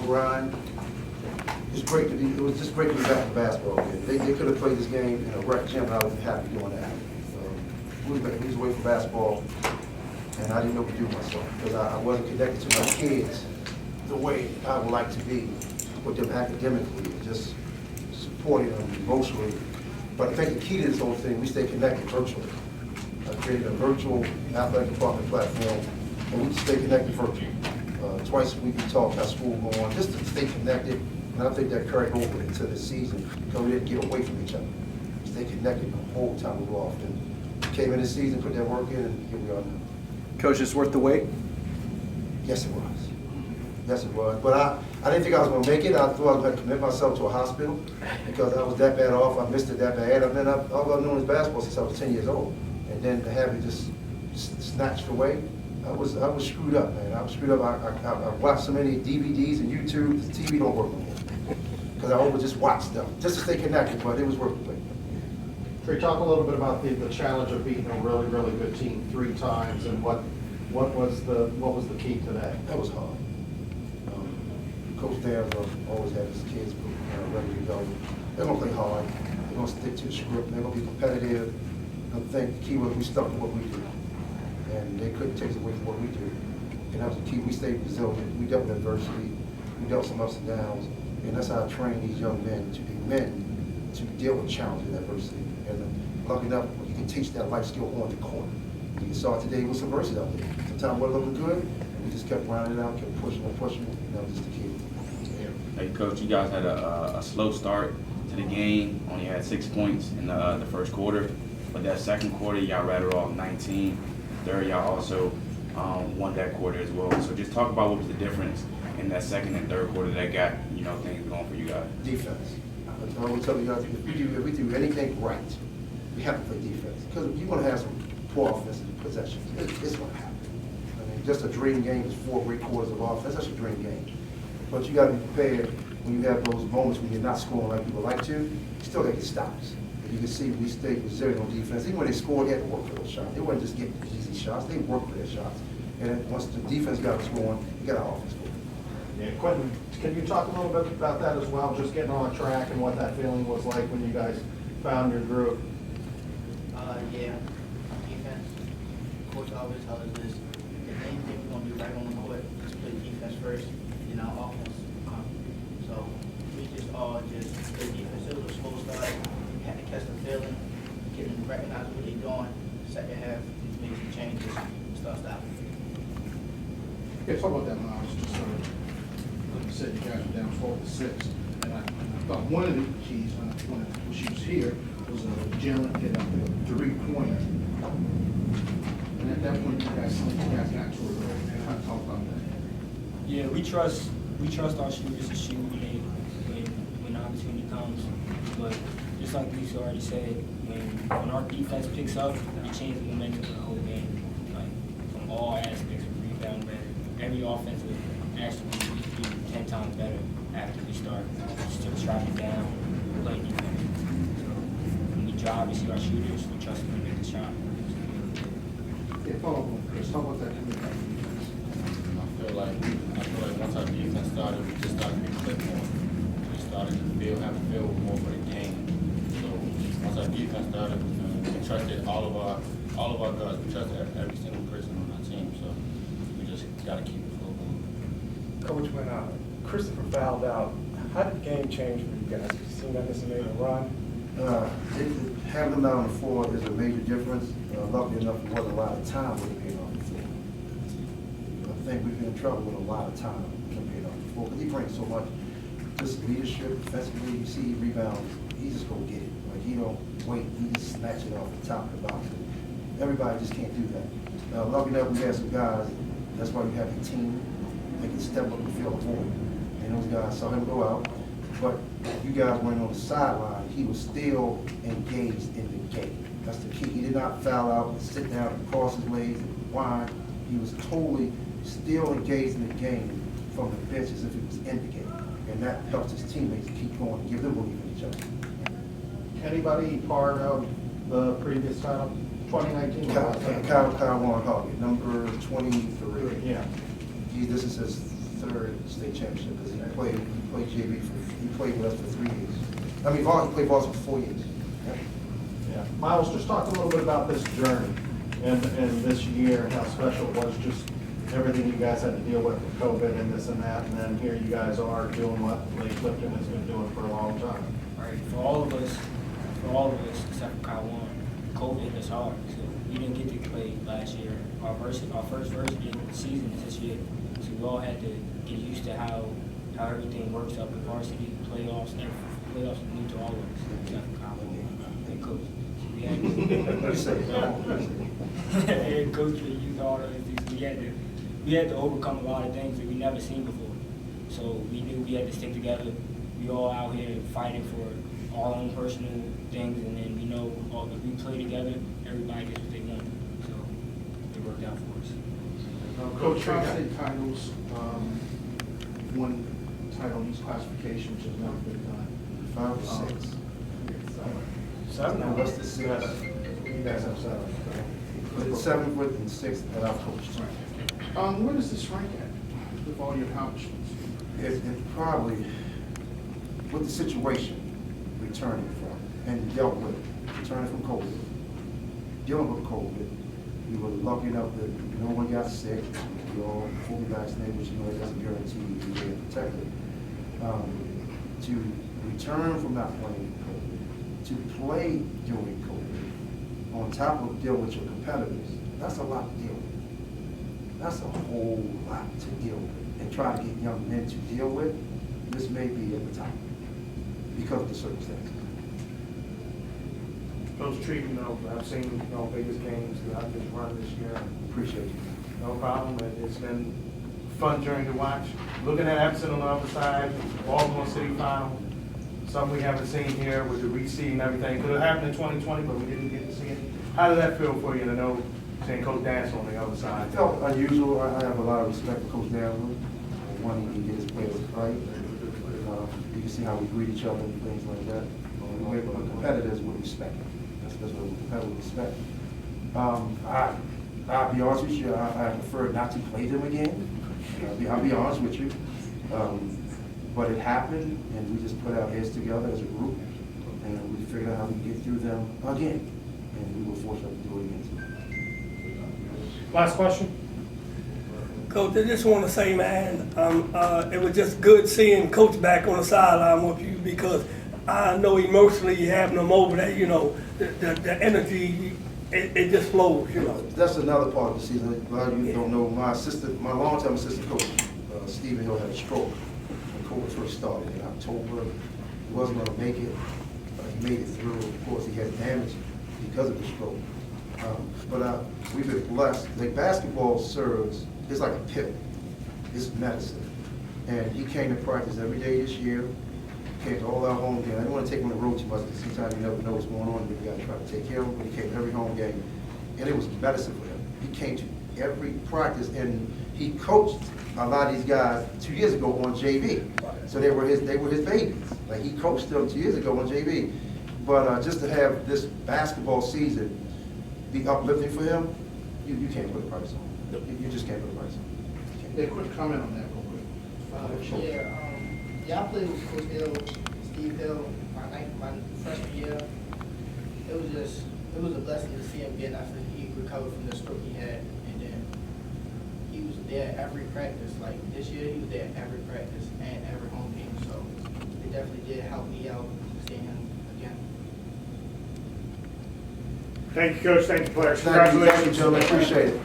grind. It was just great to be back in basketball again. They could have played this game in a rec gym, and I would have been happy doing that. We was away from basketball, and I didn't know what to do with myself because I wasn't connected to my kids the way I would like to be with them academically, just supporting them emotionally. But I think the key to this whole thing, we stay connected virtually. I created a virtual athletic department platform, and we stay connected virtually. Twice a week we talk how school going, just to stay connected. And I think that carried over into the season because we didn't get away from each other. Stay connected the whole time we were off. And came in this season, put that work in, and here we are now. Coach, it's worth the wait? Yes, it was. Yes, it was. But I didn't think I was going to make it. I thought I was going to commit myself to a hospital because I was that bad off. I missed it that bad. And then all I've known is basketball since I was 10 years old. And then to have it just snatched away, I was screwed up, man. I was screwed up. I watched so many DVDs and YouTube. The TV don't work no more. Because I would just watch them, just to stay connected, but it was worth the wait. Trey, talk a little bit about the challenge of beating a really, really good team 3 times, and what was the key to that? That was hard. Coach Dale always had his kids ready to go. They're gonna play hard. They're gonna stick to the script. They're gonna be competitive. I think the key was we stuck to what we do, and they couldn't take us away from what we do. And that was the key. We stayed resilient. We dealt with adversity. We dealt some ups and downs. And that's how I train these young men to be men to deal with challenges and adversity. And lucky enough, you can teach that life skill on the court. You saw today with some verses out there. Sometimes we're looking good, we just kept grinding it out, kept pushing and pushing, and that was just the key. Hey, Coach, you guys had a slow start to the game. Only had 6 points in the first quarter. But that second quarter, y'all rattled off 19. Third, y'all also won that quarter as well. So just talk about what was the difference in that second and third quarter that got things going for you guys. Defense. I will tell you guys, if we do anything right, we have to play defense. Because you're going to have some poor offensive possessions. It's going to happen. I mean, just a dream game is 4 great quarters of offense. That's a dream game. But you got to be prepared when you have those moments when you're not scoring like you would like to. You still got to get stops. You can see we stayed resilient on defense. Even when they scored, they had to work for those shots. They weren't just getting easy shots. They worked for their shots. And then once the defense got us going, you got our offense going. Yeah, Quentin, can you talk a little bit about that as well, just getting on track and what that feeling was like when you guys found your groove? Yeah, defense. Coach always tells us this. If anything we're going to do right on the court, just play defense first, and our offense come. So we just all just play defense. It was a slow start. We had to catch the feeling, get them to recognize what they're doing. Second half, we made some changes, start stopping. Yeah, talk about that, Miles. Just like you said, you guys were down 4-6, and I thought one of the keys when she was here was Jalen hit up a 3-pointer, and at that point you guys got to it. Kind of talk about that. Yeah, we trust our shooters to shoot when the opportunity comes, but just like Lisa already said, when our defense picks up, it changes the momentum of the whole game, like from all aspects, we rebound better. Every offense will actually be 10 times better after we start. Still trap it down, play defense. So when we drive, we see our shooters, we trust them to make the shot. Yeah, follow up on Chris. Talk about that coming back from defense. I feel like once our defense started, we just started to click more. We started to have a feel more for the game. So once our defense started, we trusted all of our guys. We trusted every single person on our team. So we just got to keep it flowing. Coach, when Christopher fouled out, how did the game change for you guys? You seen that this made a run? Having them out on the floor is a major difference. Luckily enough, there wasn't a lot of time with him being on the floor. I think we've been in trouble with a lot of time with him being on the floor because he brings so much just leadership, defensively. You see he rebounds, he just go get it. Like he don't wait, he just snatch it off the top of the box. Everybody just can't do that. Lucky enough, we had some guys. That's why we have a team that can step up and fill a void. And those guys saw him go out, but you guys weren't on the sideline. He was still engaged in the game. That's the key. He did not foul out and sit down and cross his legs and whine. He was totally still engaged in the game from the bench as if he was in the game. And that helps his teammates keep going and give them belief in each other. Anybody part of the previous title, 2019? Kyle Warren Hoggett, number 23. Yeah. This is his third state championship because he played JV he played with us for 3 years. I mean, he played varsity for 4 years. Yeah. Yeah. Miles, just talk a little bit about this journey and this year and how special it was, just everything you guys had to deal with COVID and this and that, and then here you guys are doing what Lake Clifton has been doing for a long time. Right, for all of us, except for Kyle Warren, COVID hit us hard. So we didn't get to play last year. Our first varsity season is this year. So we all had to get used to how everything works up in varsity, playoffs, and playoffs are new to all of us, except for Kyle Warren and coach. So we had and coach for youth all those things. We had to overcome a lot of things that we never seen before. So we knew we had to stick together. We all out here fighting for our own personal things, and then we know if we play together, everybody gets what they want. So it worked out for us. Coach, tri-state titles, one title in each classification, which has never been done. 5 or 6. 7? No, what's the 6? You guys have 7. The 7th and 6th that I've coached. Where does this rank at with all your accomplishments? It probably, with the situation returning from and dealt with, returning from COVID, dealing with COVID, we were lucky enough that no one got sick. We all fully vaccinated, which you know it doesn't guarantee you to be protected. To return from not playing COVID, to play during COVID, on top of dealing with your competitors, that's a lot to deal with. That's a whole lot to deal with. And try to get young men to deal with, this may be at the top because of the circumstances. Coach Tree, I've seen Vegas games throughout this run this year. Appreciate you. No problem, and it's been a fun journey to watch. Looking at Edmondson on the other side, Baltimore City final, something we haven't seen here with the reseed and everything. Could have happened in 2020, but we didn't get to see it. How did that feel for you to know seeing Coach Dance on the other side? It felt unusual. I have a lot of respect for Coach Daniel. One, he can get his players right. You can see how we greet each other and things like that. We're competitors with respect. That's what we're competitive with respect. I'll be honest with you, I prefer not to play them again. I'll be honest with you. But it happened, and we just put our heads together as a group, and we figured out how we get through them again. And we were fortunate to do it again too. Last question. Coach, I just want to say, man, it was just good seeing Coach back on the sideline with you because I know emotionally you having them over there, the energy, it just flows, That's another part of the season. A lot of you don't know, my long-time assistant coach, Stephen Hill, had a stroke when COVID first started in October. He wasn't going to make it, but he made it through. Of course, he had damage because of the stroke. But we've been blessed. Like basketball serves, it's like a pill. It's medicine. And he came to practice every day this year. Came to all our home games. I didn't want to take him on the road too much because sometimes you never know what's going on, but you got to try to take care of him. But he came to every home game, and it was medicine for him. He came to every practice, and he coached a lot of these guys 2 years ago on JV. So they were his babies. Like he coached them 2 years ago on JV. But just to have this basketball season be uplifting for him, you can't put a price on. You just can't put a price on. Yeah, quick comment on that real quick. Yeah, I played with Coach Hill, Steve Hill, my freshman year. It was a blessing to see him again after he recovered from the stroke he had, and then he was there every practice. Like this year, he was there every practice and every home game. So it definitely did help me out seeing him again. Thank you, Coach. Thank you, players. Thank you, Congratulations. gentlemen. Appreciate it.